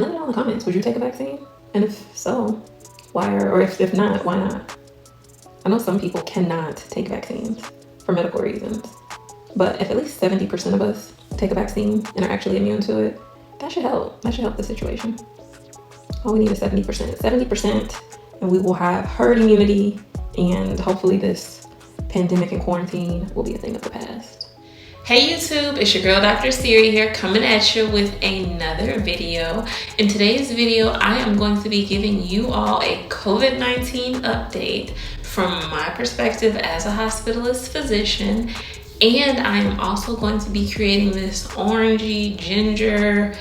And let me know in the comments, would you take a vaccine? And if so, why, or if not, why not? I know some people cannot take vaccines for medical reasons, but if at least 70% of us take a vaccine and are actually immune to it, that should help. That should help the situation. All we need is 70%. 70%, and we will have herd immunity, and hopefully this pandemic and quarantine will be a thing of the past. Hey YouTube, it's your girl Dr. Ciri here, coming at you with another video. In today's video, I am going to be giving you all a COVID-19 update from my perspective as a hospitalist physician, and I am also going to be creating this orangey ginger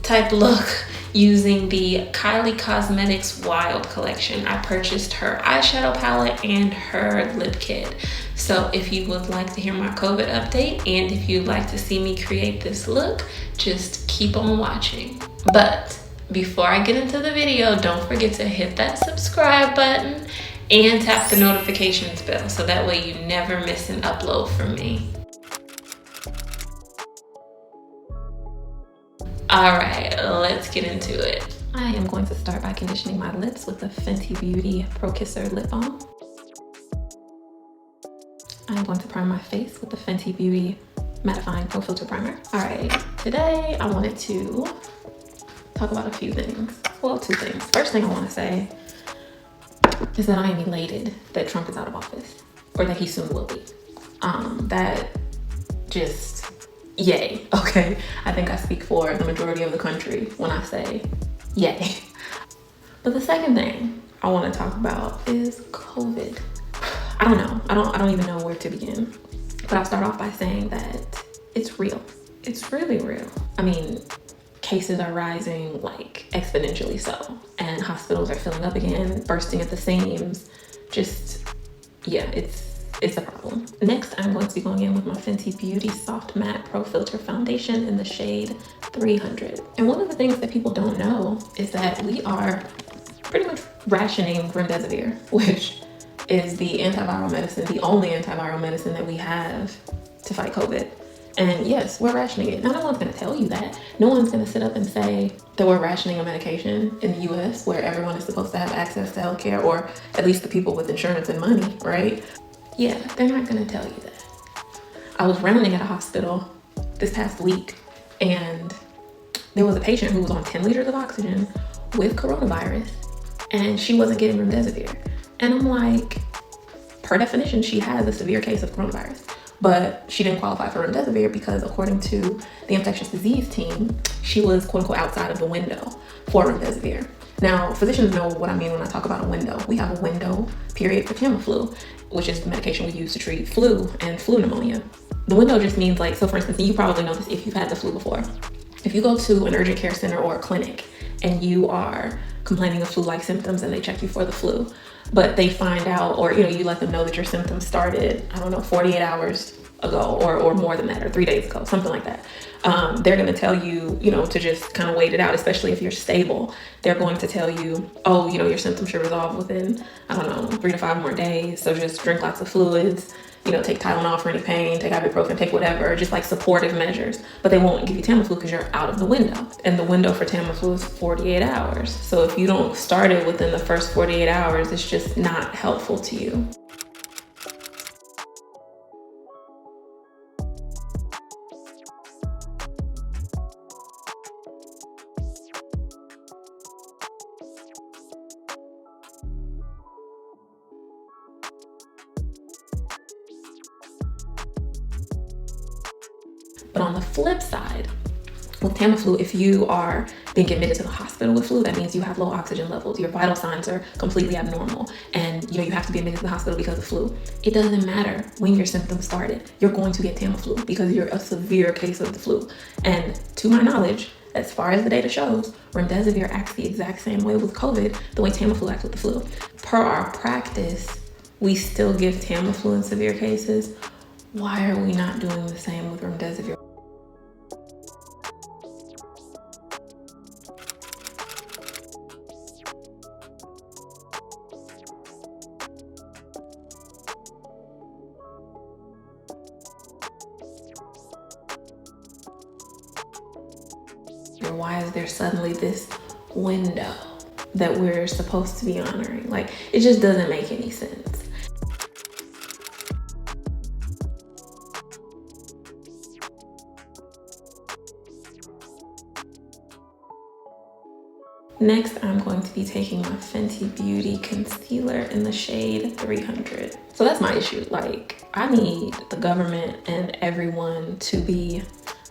type look using the Kylie Cosmetics Wild Collection. I purchased her eyeshadow palette and her lip kit. So if you would like to hear my COVID update and if you'd like to see me create this look, just keep on watching. But before I get into the video, don't forget to hit that subscribe button and tap the notifications bell so that way you never miss an upload from me. All right, let's get into it. I am going to start by conditioning my lips with the Fenty Beauty Pro Kisser Lip Balm. I'm going to prime my face with the Fenty Beauty Mattifying ProFiltR Primer. All right, today I wanted to talk about a few things. Well, two things. First thing I want to say is that I am elated that Trump is out of office, or that he soon will be. That just, yay, okay? I think I speak for the majority of the country when I say yay. But the second thing I want to talk about is COVID. I don't know. I don't even know where to begin. But I'll start off by saying that it's real. It's really real. I mean, cases are rising like exponentially so, and hospitals are filling up again, bursting at the seams. Just, yeah, it's a problem. Next, I'm going to be going in with my Fenty Beauty Soft Matte ProFiltR Foundation in the shade 300. And one of the things that people don't know is that we are pretty much rationing remdesivir, which is the antiviral medicine, the only antiviral medicine that we have to fight COVID. And yes, we're rationing it. Now, no one's gonna tell you that. No one's gonna sit up and say that we're rationing a medication in the US where everyone is supposed to have access to healthcare, or at least the people with insurance and money, right? Yeah, they're not gonna tell you that. I was rounding at a hospital this past week, and there was a patient who was on 10 liters of oxygen with coronavirus, and she wasn't getting remdesivir. And I'm like, per definition, she has a severe case of coronavirus, but she didn't qualify for remdesivir because according to the infectious disease team, she was quote unquote outside of the window for remdesivir. Now, physicians know what I mean when I talk about a window. We have a window period for Tamiflu, which is the medication we use to treat flu and flu pneumonia. The window just means like, so for instance, you probably know this if you've had the flu before. If you go to an urgent care center or a clinic and you are complaining of flu-like symptoms and they check you for the flu, but they find out, or you let them know that your symptoms started, I don't know, 48 hours ago or more than that, or 3 days ago, something like that. They're going to tell you, to just kind of wait it out, especially if you're stable. They're going to tell you, oh, your symptoms should resolve within, I don't know, 3 to 5 more days. So just drink lots of fluids, take Tylenol for any pain, take ibuprofen, take whatever, just like supportive measures. But they won't give you Tamiflu because you're out of the window. And the window for Tamiflu is 48 hours. So if you don't start it within the first 48 hours, it's just not helpful to you. But on the flip side, with Tamiflu, if you are being admitted to the hospital with flu, that means you have low oxygen levels. Your vital signs are completely abnormal, and you have to be admitted to the hospital because of flu. It doesn't matter when your symptoms started. You're going to get Tamiflu because you're a severe case of the flu. And to my knowledge, as far as the data shows, remdesivir acts the exact same way with COVID, the way Tamiflu acts with the flu. Per our practice, we still give Tamiflu in severe cases. Why are we not doing the same with remdesivir? Or why is there suddenly this window that we're supposed to be honoring? Like, it just doesn't make any sense. Next, I'm going to be taking my Fenty Beauty concealer in the shade 300. So that's my issue. Like, I need the government and everyone to be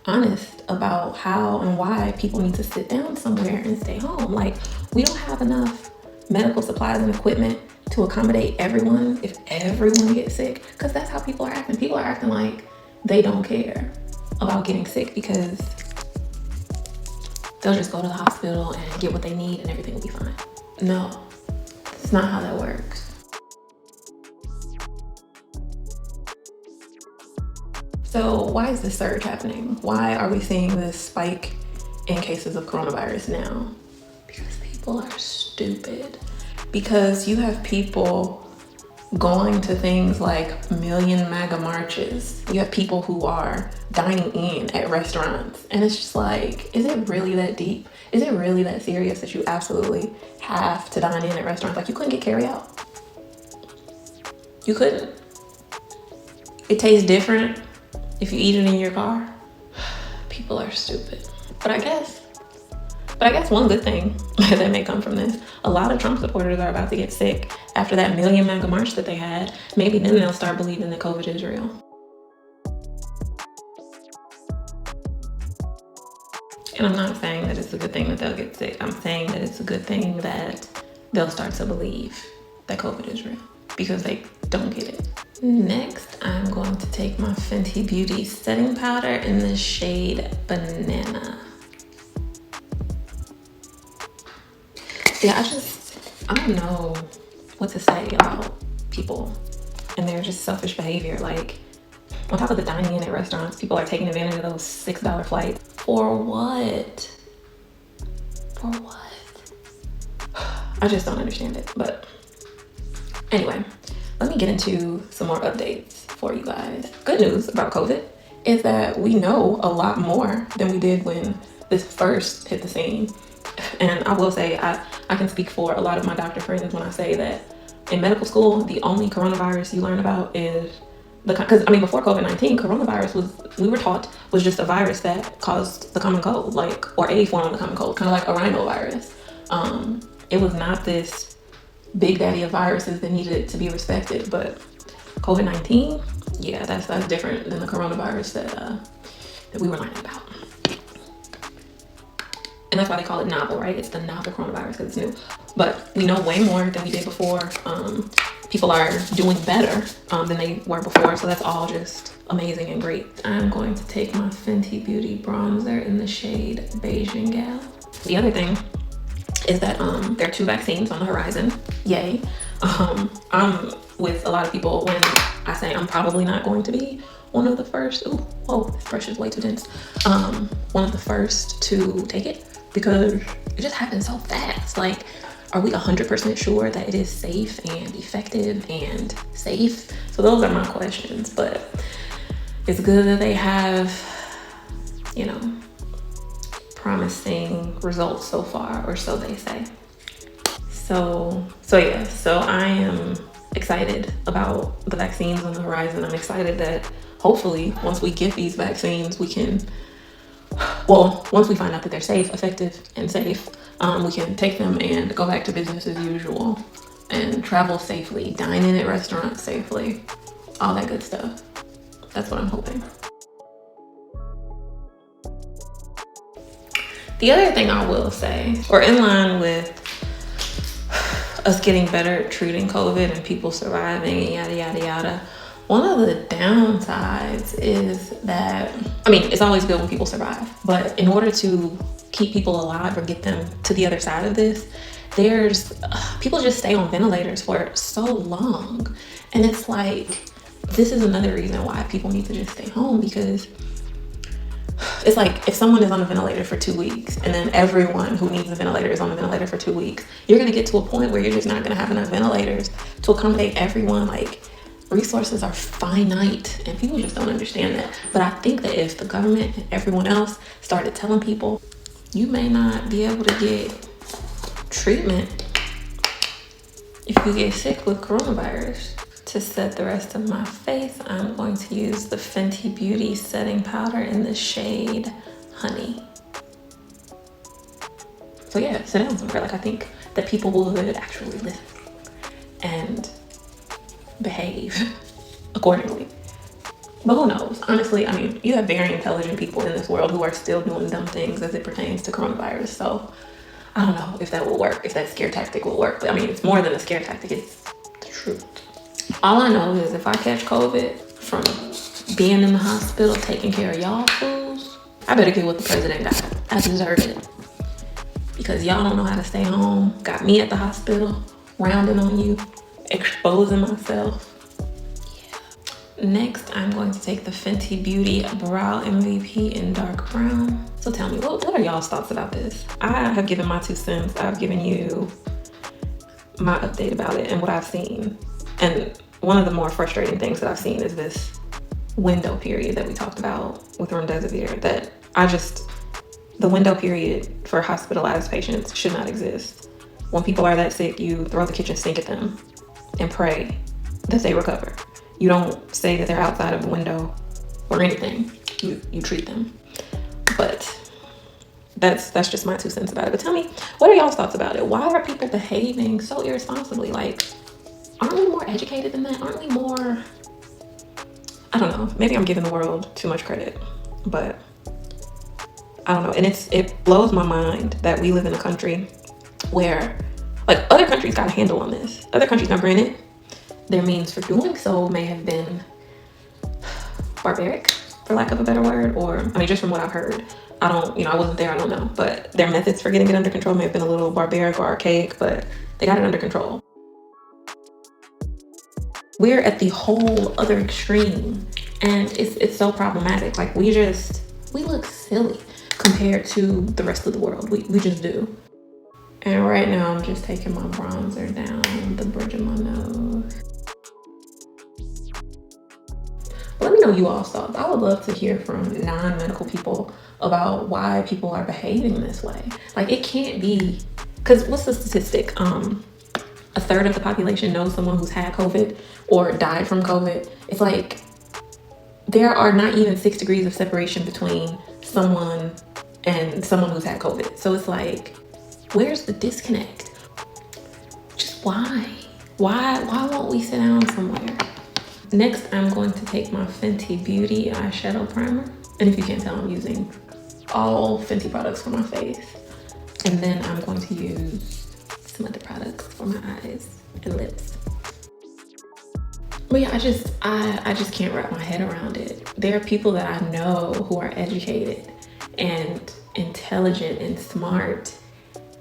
honest about how and why people need to sit down somewhere and stay home. Like, we don't have enough medical supplies and equipment to accommodate everyone if everyone gets sick, because that's how people are acting. People are acting like they don't care about getting sick because they'll just go to the hospital and get what they need and everything will be fine. No, that's not how that works. So why is this surge happening? Why are we seeing this spike in cases of coronavirus now? Because people are stupid. Because you have people going to things like million MAGA marches. You have people who are dining in at restaurants. And it's just like, is it really that deep? Is it really that serious that you absolutely have to dine in at restaurants? Like, you couldn't get carry out. You couldn't. It tastes different if you eat it in your car. People are stupid. But I guess one good thing that may come from this, a lot of Trump supporters are about to get sick after that million MAGA march that they had. Maybe then they'll start believing that COVID is real. And I'm not saying that it's a good thing that they'll get sick. I'm saying that it's a good thing that they'll start to believe that COVID is real, because they don't get it. Next, I'm going to take my Fenty Beauty setting powder in the shade Banana. Yeah, I don't know what to say about people and their just selfish behavior. Like, on top of the dining in at restaurants, people are taking advantage of those $6 flights. For what? For what? I just don't understand it. But anyway, let me get into some more updates for you guys. Good news about COVID is that we know a lot more than we did when this first hit the scene. And I will say, I can speak for a lot of my doctor friends when I say that in medical school, the only coronavirus you learn about is because I mean, before COVID-19, coronavirus we were taught was just a virus that caused the common cold, like, or a form of the common cold, kind of like a rhinovirus. It was not this big daddy of viruses that needed to be respected, but COVID-19, yeah, that's different than the coronavirus that we were learning about. And that's why they call it novel, right? It's the novel coronavirus because it's new. But we know way more than we did before. People are doing better than they were before. So that's all just amazing and great. I'm going to take my Fenty Beauty bronzer in the shade Bajan Gyal. The other thing is that there are 2 vaccines on the horizon. Yay. I'm with a lot of people when I say I'm probably not going to be one of the first. Ooh, whoa, this brush is way too dense. One of the first to take it, because it just happens so fast. Like, are we 100% sure that it is safe and effective and safe? So those are my questions, but it's good that they have, you know, promising results so far, or so they say. So I am excited about the vaccines on the horizon. I'm excited that hopefully once we get these vaccines, we can, well, once we find out that they're safe, effective, and safe, we can take them and go back to business as usual and travel safely, dine in at restaurants safely, all that good stuff. That's what I'm hoping. The other thing I will say, or in line with us getting better at treating COVID and people surviving, yada, yada, yada, one of the downsides is that, I mean, it's always good when people survive, but in order to keep people alive or get them to the other side of this, people just stay on ventilators for so long. And it's like, this is another reason why people need to just stay home, because it's like if someone is on a ventilator for 2 weeks and then everyone who needs a ventilator is on a ventilator for 2 weeks, you're gonna get to a point where you're just not gonna have enough ventilators to accommodate everyone. Like, resources are finite and people just don't understand that. But I think that if the government and everyone else started telling people, you may not be able to get treatment if you get sick with coronavirus. To set the rest of my face, I'm going to use the Fenty Beauty setting powder in the shade Honey. So yeah, sit down somewhere. Like, I think that people would actually listen and behave accordingly. But who knows? Honestly, I mean, you have very intelligent people in this world who are still doing dumb things as it pertains to coronavirus. So I don't know if that will work, if that scare tactic will work. But I mean, it's more than a scare tactic, it's the truth. All I know is if I catch COVID from being in the hospital taking care of y'all fools, I better get what the president got. I deserve it. Because y'all don't know how to stay home. Got me at the hospital, rounding on you, exposing myself. Yeah. Next, I'm going to take the Fenty Beauty Brow MVP in dark brown. So tell me, what are y'all's thoughts about this? I have given my 2 cents. I've given you my update about it and what I've seen. And one of the more frustrating things that I've seen is this window period that we talked about with remdesivir, that the window period for hospitalized patients should not exist. When people are that sick, you throw the kitchen sink at them and pray that they recover. You don't say that they're outside of the window or anything. You treat them. But that's just my 2 cents about it. But tell me, what are y'all's thoughts about it? Why are people behaving so irresponsibly? Like, aren't we more educated than that? Aren't we more, I don't know, maybe I'm giving the world too much credit, but I don't know. And it blows my mind that we live in a country where, like, other countries got a handle on this. Other countries, now granted, their means for doing so may have been barbaric, for lack of a better word, or, I mean, just from what I've heard. I wasn't there, I don't know, but their methods for getting it under control may have been a little barbaric or archaic, but they got it under control. We're at the whole other extreme, and it's so problematic. Like, we look silly compared to the rest of the world. We just do. And right now I'm just taking my bronzer down the bridge of my nose. But let me know you all's thoughts. I would love to hear from non-medical people about why people are behaving this way. Like, it can't be, because what's the statistic? A third of the population knows someone who's had COVID or died from COVID. It's like there are not even 6 degrees of separation between someone and someone who's had COVID. So it's like, where's the disconnect? Just why? Why won't we sit down somewhere? Next, I'm going to take my Fenty Beauty eyeshadow primer. And if you can't tell, I'm using all Fenty products for my face. And then I'm going to use some other products for my eyes and lips. But yeah, I just can't wrap my head around it. There are people that I know who are educated and intelligent and smart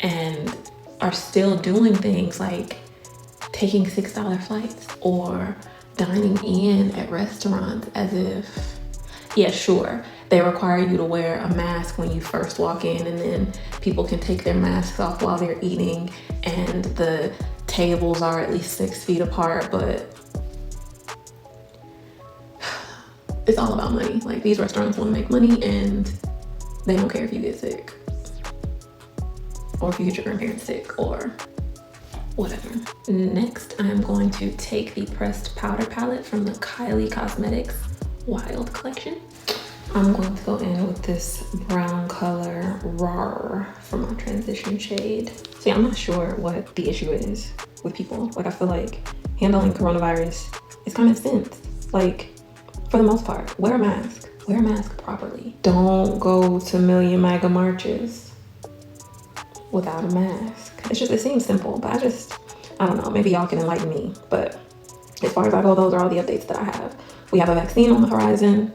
and are still doing things like taking $6 flights or dining in at restaurants as if, yeah, sure, they require you to wear a mask when you first walk in, and then people can take their masks off while they're eating, and the tables are at least 6 feet apart, but it's all about money. Like, these restaurants want to make money, and they don't care if you get sick or if you get your grandparents sick or whatever. Next, I'm going to take the pressed powder palette from the Kylie Cosmetics Wild Collection. I'm going to go in with this brown color RAR for my transition shade. See, I'm not sure what the issue is with people. Like, I feel like handling coronavirus is common sense. Like, for the most part, wear a mask. Wear a mask properly. Don't go to million MAGA marches without a mask. It seems simple, but I don't know, maybe y'all can enlighten me. But as far as I go, those are all the updates that I have. We have a vaccine on the horizon.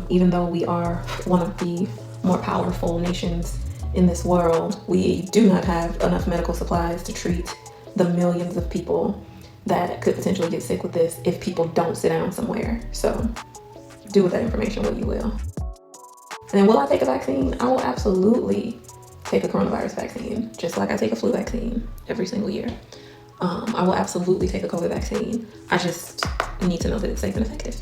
Even though we are one of the more powerful nations in this world, we do not have enough medical supplies to treat the millions of people that could potentially get sick with this if people don't sit down somewhere. So do with that information what you will. And then, will I take a vaccine? I will absolutely take a coronavirus vaccine, just like I take a flu vaccine every single year. I will absolutely take a COVID vaccine. I just need to know that it's safe and effective.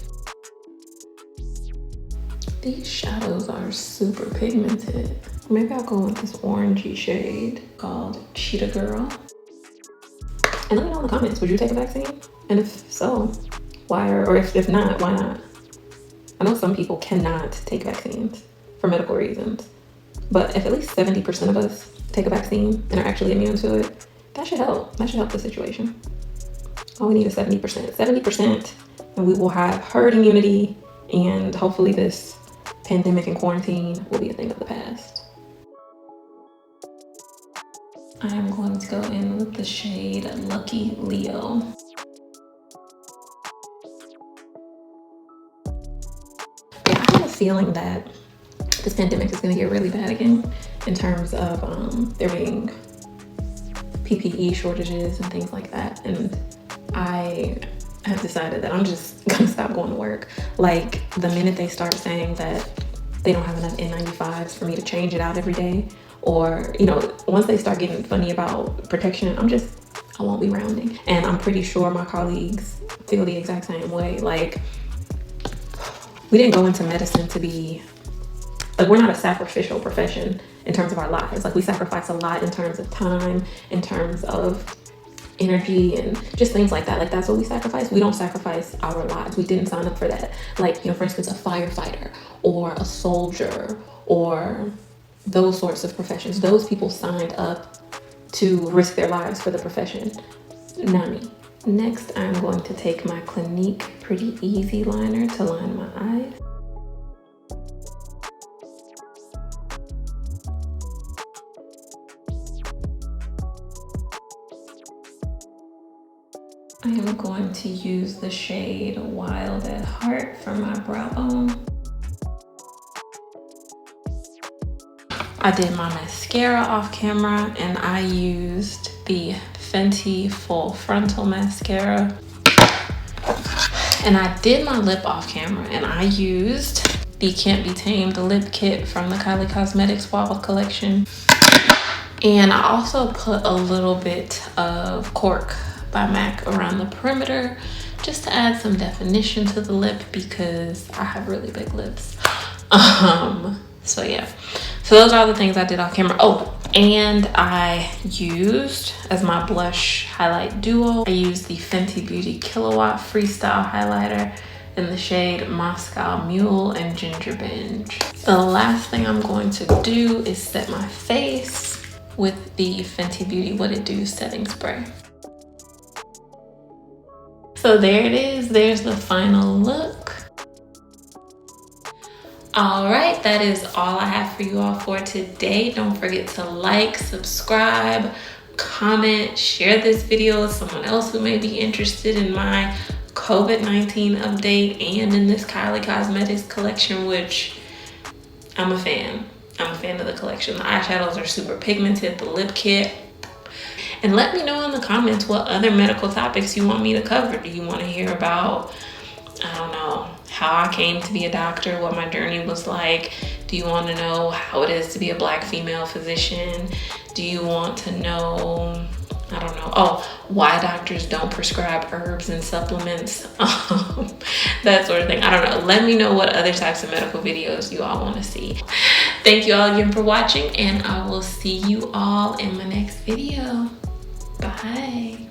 These shadows are super pigmented. Maybe I'll go with this orangey shade called Cheetah Girl. And let me know in the comments, would you take a vaccine? And if so, why? Or if not, why not? I know some people cannot take vaccines for medical reasons, but if at least 70% of us take a vaccine and are actually immune to it, that should help. That should help the situation. All we need is 70%. 70%, and we will have herd immunity, and hopefully this pandemic and quarantine will be a thing of the past. I am going to go in with the shade Lucky Leo. Yeah, I have a feeling that this pandemic is going to get really bad again in terms of there being PPE shortages and things like that. And I have decided that I'm just going to stop going to work. Like, the minute they start saying that they don't have enough N95s for me to change it out every day, or, you know, once they start getting funny about protection, I won't be rounding. And I'm pretty sure my colleagues feel the exact same way. Like, we didn't go into medicine to be, like, we're not a sacrificial profession in terms of our lives. Like, we sacrifice a lot in terms of time, in terms of energy, and just things like that. Like, that's what we sacrifice. We don't sacrifice our lives. We didn't sign up for that. Like, you know, for instance, a firefighter or a soldier or those sorts of professions. Those people signed up to risk their lives for the profession. Not me. Next, I'm going to take my Clinique Pretty Easy liner to line my eyes. I am going to use the shade Wild at Heart for my brow bone. I did my mascara off camera, and I used the Fenty Full Frontal Mascara. And I did my lip off camera, and I used the Can't Be Tamed lip kit from the Kylie Cosmetics Wild Collection. And I also put a little bit of Cork by MAC around the perimeter just to add some definition to the lip, because I have really big lips. So yeah, so those are the things I did off camera. Oh, and I used, as my blush highlight duo, I used the Fenty Beauty Kilowatt Freestyle Highlighter in the shade Moscow Mule and Ginger Binge. The last thing I'm going to do is set my face with the Fenty Beauty What It Do setting spray. So there it is, there's the final look. All right, that is all I have for you all for today. Don't forget to like, subscribe, comment, share this video with someone else who may be interested in my COVID-19 update and in this Kylie Cosmetics collection, which I'm a fan. I'm a fan of the collection. The eyeshadows are super pigmented, the lip kit. And let me know in the comments what other medical topics you want me to cover. Do you want to hear about, I don't know, how I came to be a doctor, what my journey was like? Do you want to know how it is to be a Black female physician? Do you want to know, I don't know, oh, why doctors don't prescribe herbs and supplements? That sort of thing. I don't know. Let me know what other types of medical videos you all want to see. Thank you all again for watching, and I will see you all in my next video. Bye.